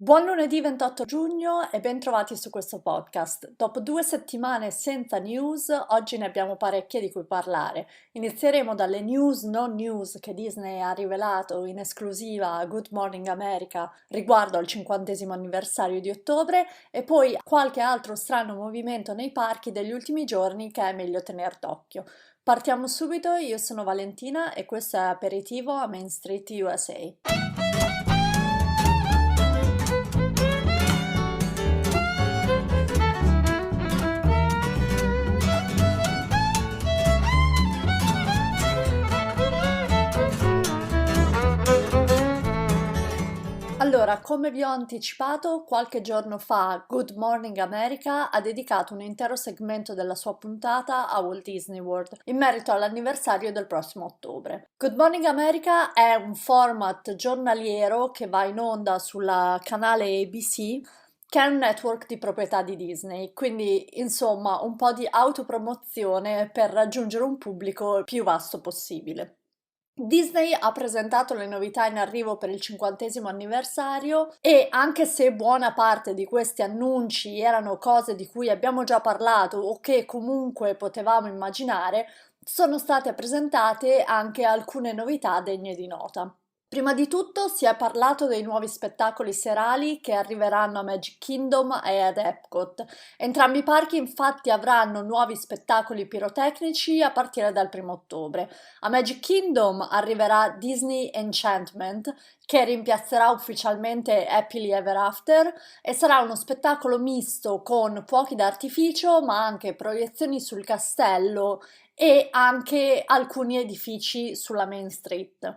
Buon lunedì 28 giugno e bentrovati su questo podcast. Dopo 2 settimane senza news, oggi ne abbiamo parecchie di cui parlare. Inizieremo dalle news non news che Disney ha rivelato in esclusiva a Good Morning America riguardo al 50° anniversario di ottobre e poi qualche altro strano movimento nei parchi degli ultimi giorni che è meglio tener d'occhio. Partiamo subito, io sono Valentina e questo è Aperitivo a Main Street USA. Allora, come vi ho anticipato, qualche giorno fa Good Morning America ha dedicato un intero segmento della sua puntata a Walt Disney World in merito all'anniversario del prossimo ottobre. Good Morning America è un format giornaliero che va in onda sulla canale ABC, che è un network di proprietà di Disney, quindi insomma un po' di autopromozione per raggiungere un pubblico il più vasto possibile. Disney ha presentato le novità in arrivo per il 50° anniversario e anche se buona parte di questi annunci erano cose di cui abbiamo già parlato o che comunque potevamo immaginare, sono state presentate anche alcune novità degne di nota. Prima di tutto si è parlato dei nuovi spettacoli serali che arriveranno a Magic Kingdom e ad Epcot. Entrambi i parchi infatti avranno nuovi spettacoli pirotecnici a partire dal 1° ottobre. A Magic Kingdom arriverà Disney Enchantment, che rimpiazzerà ufficialmente Happily Ever After e sarà uno spettacolo misto con fuochi d'artificio ma anche proiezioni sul castello e anche alcuni edifici sulla Main Street.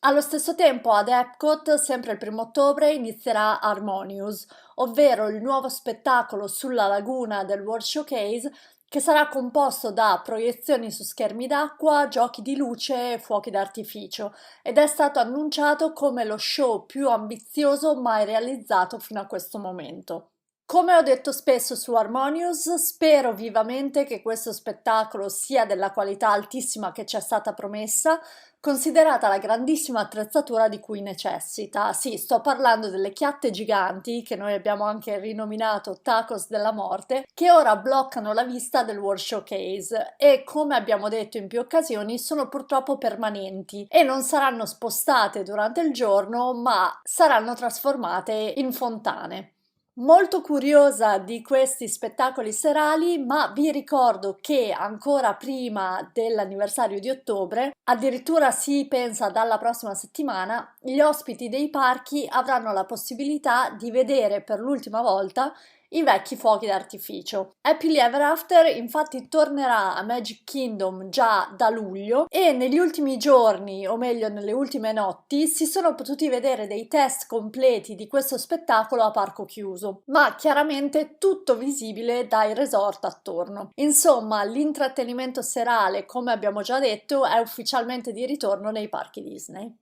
Allo stesso tempo ad Epcot, sempre il 1° ottobre, inizierà Harmonious, ovvero il nuovo spettacolo sulla laguna del World Showcase che sarà composto da proiezioni su schermi d'acqua, giochi di luce e fuochi d'artificio ed è stato annunciato come lo show più ambizioso mai realizzato fino a questo momento. Come ho detto spesso su Harmonious, spero vivamente che questo spettacolo sia della qualità altissima che ci è stata promessa, considerata la grandissima attrezzatura di cui necessita. Sì, sto parlando delle chiatte giganti, che noi abbiamo anche rinominato Tacos della Morte, che ora bloccano la vista del World Showcase e, come abbiamo detto in più occasioni, sono purtroppo permanenti e non saranno spostate durante il giorno, ma saranno trasformate in fontane. Molto curiosa di questi spettacoli serali, ma vi ricordo che ancora prima dell'anniversario di ottobre, addirittura si pensa dalla prossima settimana, gli ospiti dei parchi avranno la possibilità di vedere per l'ultima volta i vecchi fuochi d'artificio. Happily Ever After infatti tornerà a Magic Kingdom già da luglio e negli ultimi giorni, o meglio nelle ultime notti, si sono potuti vedere dei test completi di questo spettacolo a parco chiuso, ma chiaramente tutto visibile dai resort attorno. Insomma, l'intrattenimento serale, come abbiamo già detto, è ufficialmente di ritorno nei parchi Disney.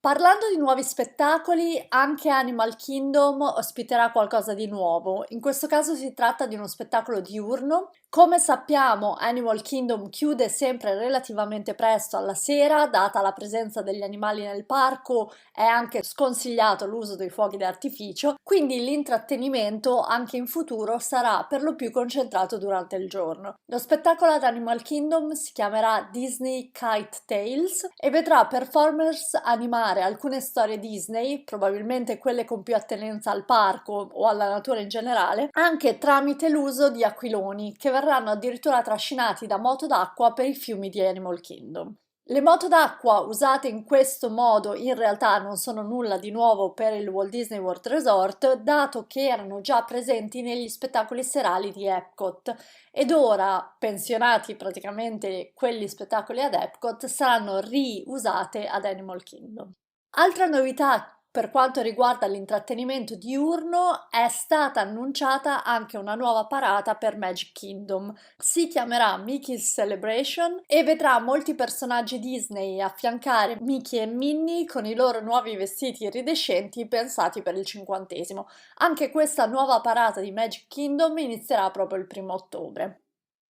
Parlando di nuovi spettacoli, anche Animal Kingdom ospiterà qualcosa di nuovo. In questo caso si tratta di uno spettacolo diurno. Come sappiamo, Animal Kingdom chiude sempre relativamente presto alla sera, data la presenza degli animali nel parco, è anche sconsigliato l'uso dei fuochi d'artificio, quindi l'intrattenimento anche in futuro sarà per lo più concentrato durante il giorno. Lo spettacolo ad Animal Kingdom si chiamerà Disney Kite Tales e vedrà performers animare alcune storie Disney, probabilmente quelle con più attenenza al parco o alla natura in generale, anche tramite l'uso di aquiloni che verranno addirittura trascinati da moto d'acqua per i fiumi di Animal Kingdom. Le moto d'acqua usate in questo modo in realtà non sono nulla di nuovo per il Walt Disney World Resort, dato che erano già presenti negli spettacoli serali di Epcot ed ora, pensionati praticamente quegli spettacoli ad Epcot, saranno riusate ad Animal Kingdom. Altra novità per quanto riguarda l'intrattenimento diurno è stata annunciata anche una nuova parata per Magic Kingdom. Si chiamerà Mickey's Celebration e vedrà molti personaggi Disney affiancare Mickey e Minnie con i loro nuovi vestiti iridescenti pensati per il 50°. Anche questa nuova parata di Magic Kingdom inizierà proprio il 1° ottobre.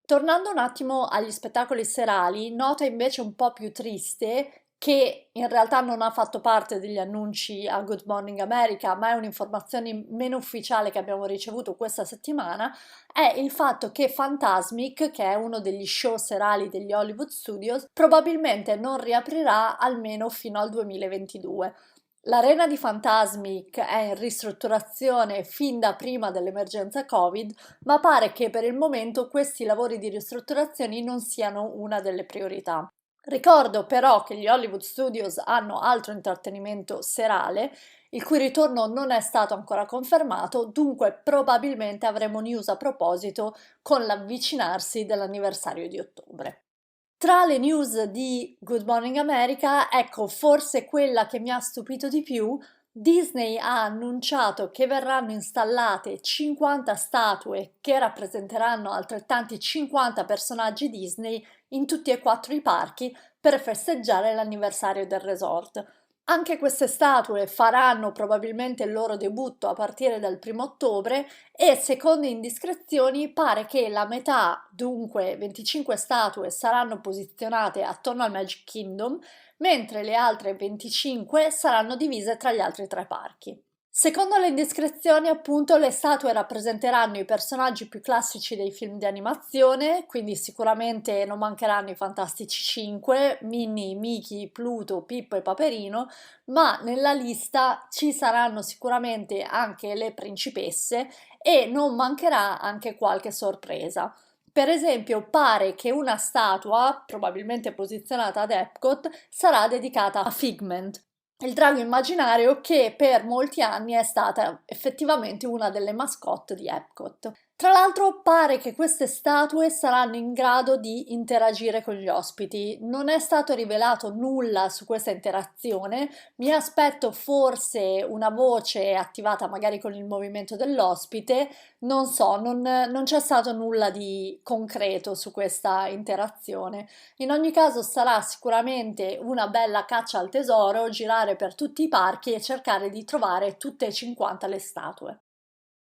Tornando un attimo agli spettacoli serali, nota invece un po' più triste che in realtà non ha fatto parte degli annunci a Good Morning America, ma è un'informazione meno ufficiale che abbiamo ricevuto questa settimana, è il fatto che Fantasmic, che è uno degli show serali degli Hollywood Studios, probabilmente non riaprirà almeno fino al 2022. L'arena di Fantasmic è in ristrutturazione fin da prima dell'emergenza Covid, ma pare che per il momento questi lavori di ristrutturazione non siano una delle priorità. Ricordo però che gli Hollywood Studios hanno altro intrattenimento serale, il cui ritorno non è stato ancora confermato, dunque probabilmente avremo news a proposito con l'avvicinarsi dell'anniversario di ottobre. Tra le news di Good Morning America, ecco, forse quella che mi ha stupito di più: Disney ha annunciato che verranno installate 50 statue che rappresenteranno altrettanti 50 personaggi Disney in tutti e quattro i parchi per festeggiare l'anniversario del resort. Anche queste statue faranno probabilmente il loro debutto a partire dal 1° ottobre e, secondo indiscrezioni, pare che la metà, dunque 25 statue, saranno posizionate attorno al Magic Kingdom, mentre le altre 25 saranno divise tra gli altri tre parchi. Secondo le indiscrezioni, appunto, le statue rappresenteranno i personaggi più classici dei film di animazione, quindi sicuramente non mancheranno i Fantastici 5, Minnie, Mickey, Pluto, Pippo e Paperino, ma nella lista ci saranno sicuramente anche le principesse e non mancherà anche qualche sorpresa. Per esempio, pare che una statua, probabilmente posizionata ad Epcot, sarà dedicata a Figment, il drago immaginario che per molti anni è stata effettivamente una delle mascotte di Epcot. Tra l'altro pare che queste statue saranno in grado di interagire con gli ospiti. Non è stato rivelato nulla su questa interazione, mi aspetto forse una voce attivata magari con il movimento dell'ospite, non so, non c'è stato nulla di concreto su questa interazione. In ogni caso sarà sicuramente una bella caccia al tesoro girare per tutti i parchi e cercare di trovare tutte e 50 le statue.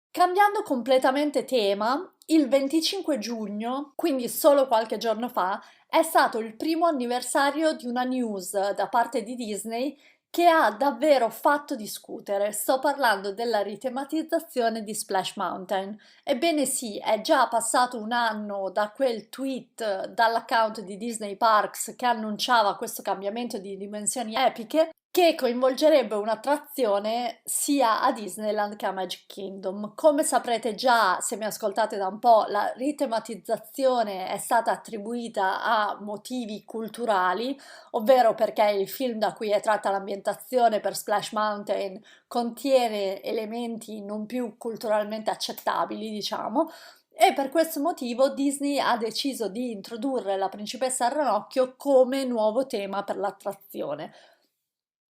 Cambiando completamente tema, il 25 giugno, quindi solo qualche giorno fa, è stato il primo anniversario di una news da parte di Disney che ha davvero fatto discutere. Sto parlando della ritematizzazione di Splash Mountain. Ebbene sì, è già passato un anno da quel tweet dall'account di Disney Parks che annunciava questo cambiamento di dimensioni epiche, che coinvolgerebbe un'attrazione sia a Disneyland che a Magic Kingdom. Come saprete già, se mi ascoltate da un po', la ritematizzazione è stata attribuita a motivi culturali, ovvero perché il film da cui è tratta l'ambientazione per Splash Mountain contiene elementi non più culturalmente accettabili, diciamo, e per questo motivo Disney ha deciso di introdurre la principessa al ranocchio come nuovo tema per l'attrazione.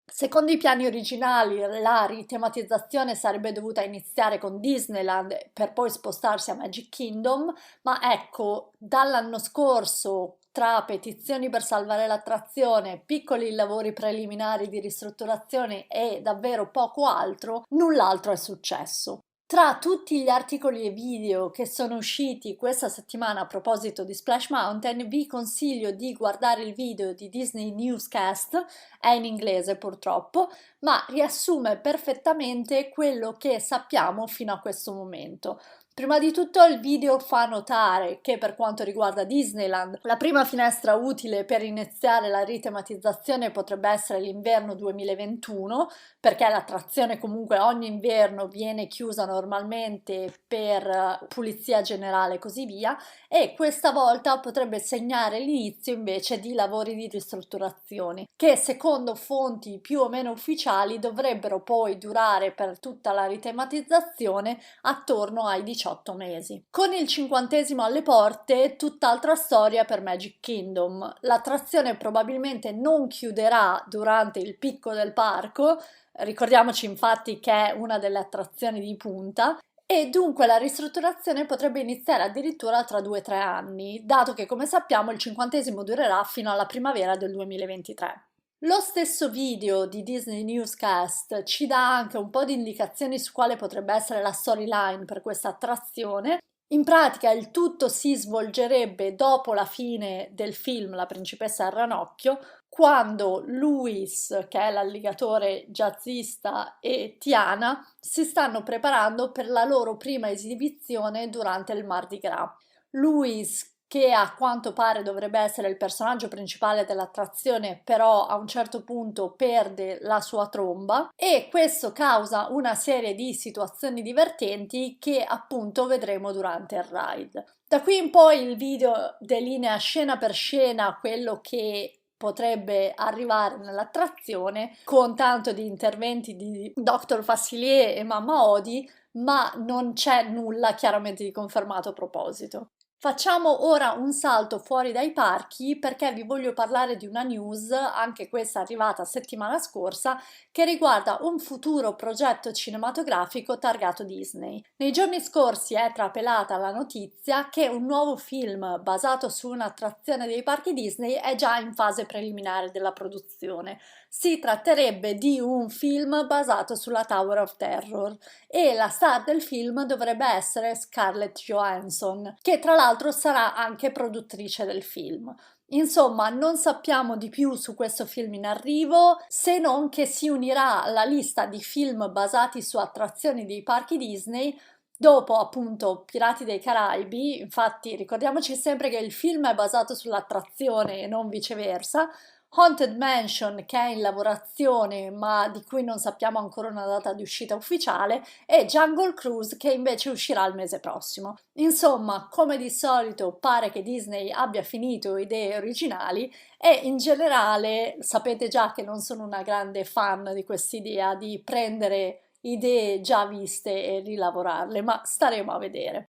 Secondo i piani originali, la ritematizzazione sarebbe dovuta iniziare con Disneyland per poi spostarsi a Magic Kingdom, ma ecco, dall'anno scorso, tra petizioni per salvare l'attrazione, piccoli lavori preliminari di ristrutturazione e davvero poco altro, null'altro è successo. Tra tutti gli articoli e video che sono usciti questa settimana a proposito di Splash Mountain, vi consiglio di guardare il video di Disney Newscast, è in inglese purtroppo, ma riassume perfettamente quello che sappiamo fino a questo momento. Prima di tutto il video fa notare che per quanto riguarda Disneyland, la prima finestra utile per iniziare la ritematizzazione potrebbe essere l'inverno 2021, perché l'attrazione comunque ogni inverno viene chiusa normalmente per pulizia generale e così via, e questa volta potrebbe segnare l'inizio invece di lavori di ristrutturazione, che secondo fonti più o meno ufficiali dovrebbero poi durare per tutta la ritematizzazione attorno ai 18 mesi. Con il 50° alle porte, tutt'altra storia per Magic Kingdom. L'attrazione probabilmente non chiuderà durante il picco del parco, ricordiamoci infatti che è una delle attrazioni di punta, e dunque la ristrutturazione potrebbe iniziare addirittura tra 2 o 3 anni, dato che come sappiamo il 50° durerà fino alla primavera del 2023. Lo stesso video di Disney Newscast ci dà anche un po' di indicazioni su quale potrebbe essere la storyline per questa attrazione. In pratica il tutto si svolgerebbe dopo la fine del film La principessa al ranocchio, quando Louis, che è l'alligatore jazzista, e Tiana si stanno preparando per la loro prima esibizione durante il Mardi Gras. Louis, che a quanto pare dovrebbe essere il personaggio principale dell'attrazione, però a un certo punto perde la sua tromba e questo causa una serie di situazioni divertenti che appunto vedremo durante il ride. Da qui in poi il video delinea scena per scena quello che potrebbe arrivare nell'attrazione, con tanto di interventi di Dr. Facilier e Mamma Odi, ma non c'è nulla chiaramente di confermato a proposito. Facciamo ora un salto fuori dai parchi perché vi voglio parlare di una news, anche questa arrivata settimana scorsa, che riguarda un futuro progetto cinematografico targato Disney. Nei giorni scorsi è trapelata la notizia che un nuovo film basato su un'attrazione dei parchi Disney è già in fase preliminare della produzione. Si tratterebbe di un film basato sulla Tower of Terror e la star del film dovrebbe essere Scarlett Johansson, che tra l'altro sarà anche produttrice del film. Insomma, non sappiamo di più su questo film in arrivo, se non che si unirà alla lista di film basati su attrazioni dei parchi Disney dopo appunto Pirati dei Caraibi. Infatti ricordiamoci sempre che il film è basato sull'attrazione e non viceversa. Haunted Mansion, che è in lavorazione ma di cui non sappiamo ancora una data di uscita ufficiale, e Jungle Cruise, che invece uscirà il mese prossimo. Insomma, come di solito pare che Disney abbia finito idee originali e in generale sapete già che non sono una grande fan di quest'idea di prendere idee già viste e rilavorarle, ma staremo a vedere.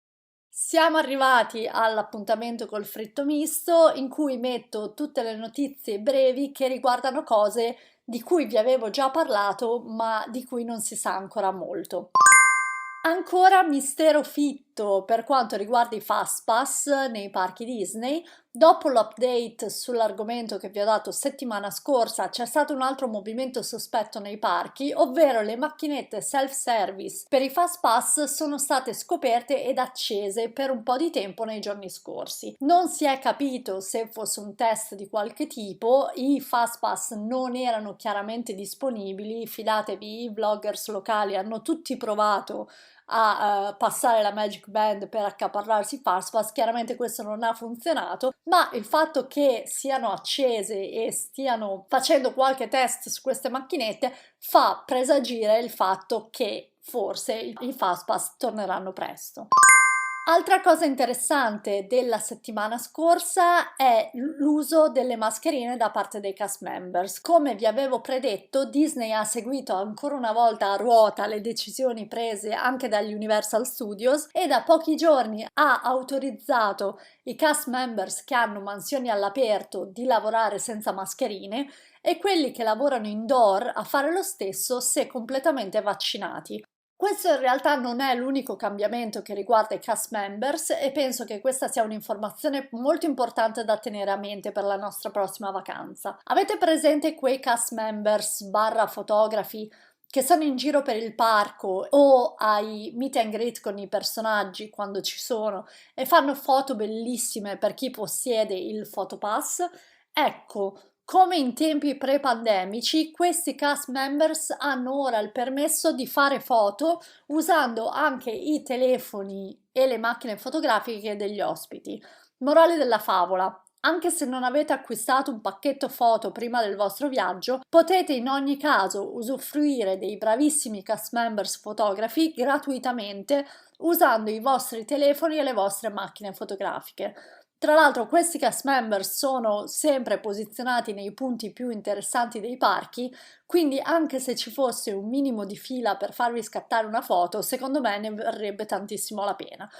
Siamo arrivati all'appuntamento col fritto misto in cui metto tutte le notizie brevi che riguardano cose di cui vi avevo già parlato ma di cui non si sa ancora molto. Ancora mistero fitto per quanto riguarda i Fastpass nei parchi Disney. Dopo l'update sull'argomento che vi ho dato settimana scorsa, c'è stato un altro movimento sospetto nei parchi, ovvero le macchinette self-service per i Fastpass sono state scoperte ed accese per un po' di tempo nei giorni scorsi. Non si è capito se fosse un test di qualche tipo, i Fastpass non erano chiaramente disponibili, fidatevi, i vloggers locali hanno tutti provato a passare la Magic Band per accaparrarsi i Fastpass. Chiaramente questo non ha funzionato, ma il fatto che siano accese e stiano facendo qualche test su queste macchinette fa presagire il fatto che forse i Fastpass torneranno presto. Altra cosa interessante della settimana scorsa è l'uso delle mascherine da parte dei cast members. Come vi avevo predetto, Disney ha seguito ancora una volta a ruota le decisioni prese anche dagli Universal Studios e da pochi giorni ha autorizzato i cast members che hanno mansioni all'aperto di lavorare senza mascherine e quelli che lavorano indoor a fare lo stesso se completamente vaccinati. Questo in realtà non è l'unico cambiamento che riguarda i cast members e penso che questa sia un'informazione molto importante da tenere a mente per la nostra prossima vacanza. Avete presente quei cast members barra fotografi che sono in giro per il parco o ai meet and greet con i personaggi quando ci sono e fanno foto bellissime per chi possiede il Photopass? Ecco, come in tempi pre-pandemici, questi cast members hanno ora il permesso di fare foto usando anche i telefoni e le macchine fotografiche degli ospiti. Morale della favola: anche se non avete acquistato un pacchetto foto prima del vostro viaggio, potete in ogni caso usufruire dei bravissimi cast members fotografi gratuitamente usando i vostri telefoni e le vostre macchine fotografiche. Tra l'altro questi cast members sono sempre posizionati nei punti più interessanti dei parchi, quindi anche se ci fosse un minimo di fila per farvi scattare una foto, secondo me ne varrebbe tantissimo la pena.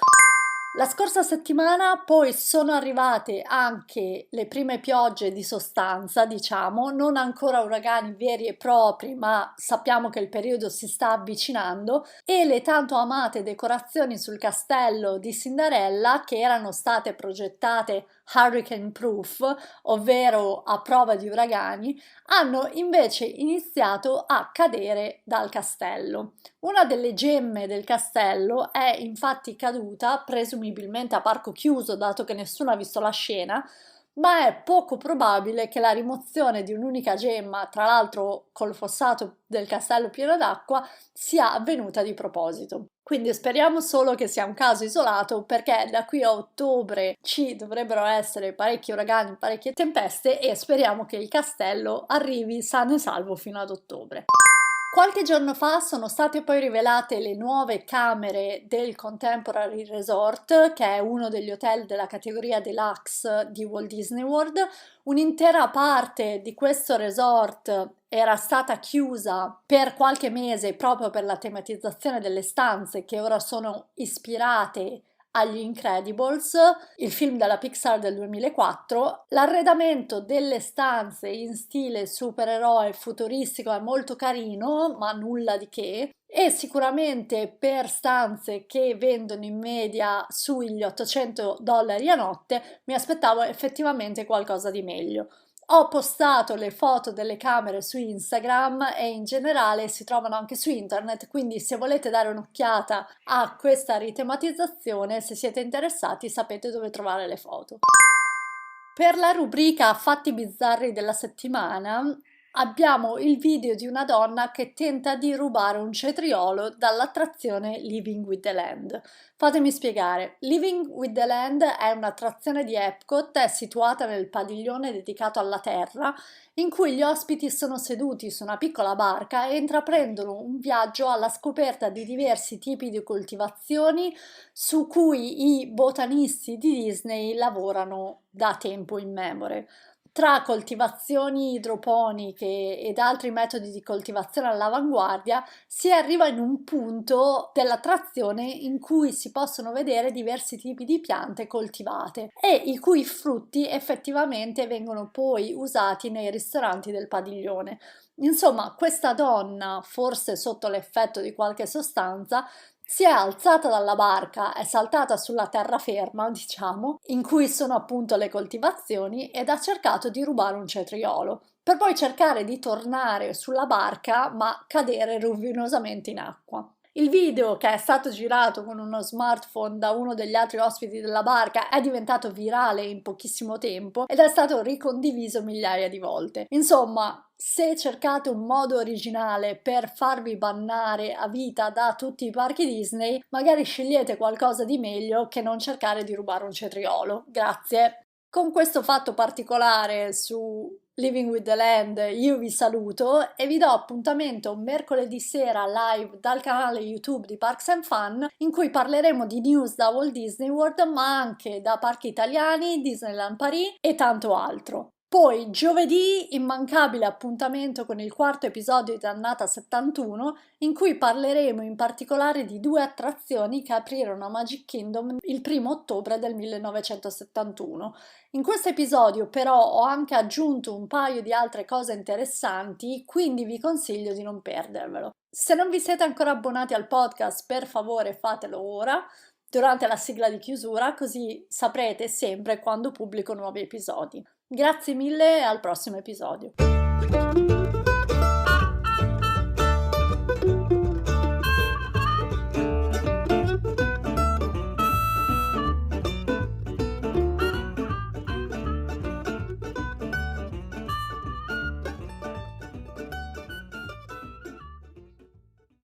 La scorsa settimana poi sono arrivate anche le prime piogge di sostanza, diciamo, non ancora uragani veri e propri, ma sappiamo che il periodo si sta avvicinando, e le tanto amate decorazioni sul castello di Cinderella, che erano state progettate hurricane proof, ovvero a prova di uragani, hanno invece iniziato a cadere dal castello. Una delle gemme del castello è infatti caduta, presumibilmente a parco chiuso, dato che nessuno ha visto la scena, ma è poco probabile che la rimozione di un'unica gemma, tra l'altro col fossato del castello pieno d'acqua, sia avvenuta di proposito. Quindi speriamo solo che sia un caso isolato, perché da qui a ottobre ci dovrebbero essere parecchi uragani, parecchie tempeste e speriamo che il castello arrivi sano e salvo fino ad ottobre. Qualche giorno fa sono state poi rivelate le nuove camere del Contemporary Resort, che è uno degli hotel della categoria deluxe di Walt Disney World. Un'intera parte di questo resort era stata chiusa per qualche mese proprio per la tematizzazione delle stanze, che ora sono ispirate agli Incredibles, il film della Pixar del 2004. L'arredamento delle stanze in stile supereroe futuristico è molto carino, ma nulla di che. E sicuramente per stanze che vendono in media sugli $800 a notte mi aspettavo effettivamente qualcosa di meglio. Ho postato le foto delle camere su Instagram e in generale si trovano anche su internet, quindi se volete dare un'occhiata a questa ritematizzazione, se siete interessati, sapete dove trovare le foto. Per la rubrica Fatti bizzarri della settimana abbiamo il video di una donna che tenta di rubare un cetriolo dall'attrazione Living with the Land. Fatemi spiegare, Living with the Land è un'attrazione di Epcot, è situata nel padiglione dedicato alla terra, in cui gli ospiti sono seduti su una piccola barca e intraprendono un viaggio alla scoperta di diversi tipi di coltivazioni su cui i botanisti di Disney lavorano da tempo immemore. Tra coltivazioni idroponiche ed altri metodi di coltivazione all'avanguardia si arriva in un punto dell'attrazione in cui si possono vedere diversi tipi di piante coltivate e i cui frutti effettivamente vengono poi usati nei ristoranti del padiglione. Insomma, questa donna, forse sotto l'effetto di qualche sostanza, si è alzata dalla barca, è saltata sulla terraferma, diciamo, in cui sono appunto le coltivazioni ed ha cercato di rubare un cetriolo, per poi cercare di tornare sulla barca ma cadere rovinosamente in acqua. Il video, che è stato girato con uno smartphone da uno degli altri ospiti della barca, è diventato virale in pochissimo tempo ed è stato ricondiviso migliaia di volte. Insomma, se cercate un modo originale per farvi bannare a vita da tutti i parchi Disney, magari scegliete qualcosa di meglio che non cercare di rubare un cetriolo. Grazie. Con questo fatto particolare su Living with the Land io vi saluto e vi do appuntamento mercoledì sera live dal canale YouTube di Parks and Fun, in cui parleremo di news da Walt Disney World, ma anche da parchi italiani, Disneyland Paris e tanto altro. Poi giovedì immancabile appuntamento con il quarto episodio di Annata 71, in cui parleremo in particolare di due attrazioni che aprirono a Magic Kingdom il 1° ottobre del 1971. In questo episodio però ho anche aggiunto un paio di altre cose interessanti, quindi vi consiglio di non perdervelo. Se non vi siete ancora abbonati al podcast, per favore fatelo ora, durante la sigla di chiusura, così saprete sempre quando pubblico nuovi episodi. Grazie mille e al prossimo episodio.